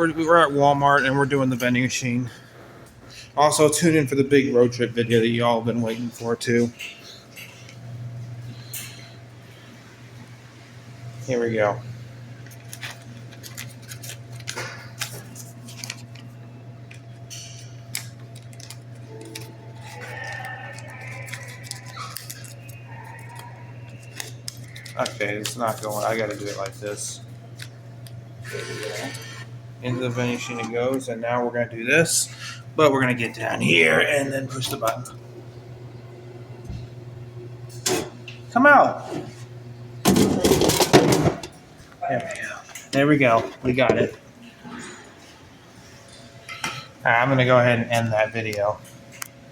we're at Walmart and we're doing the vending machine. Also, tune in for the big road trip video that y'all have been waiting for too. Here we go. Okay, it's not going. I gotta do it like this. Into the vending machine it goes, and now we're gonna do this, but we're gonna get down here and then push the button. Come out. There we go. There we go. We got it. All right, I'm gonna go ahead and end that video.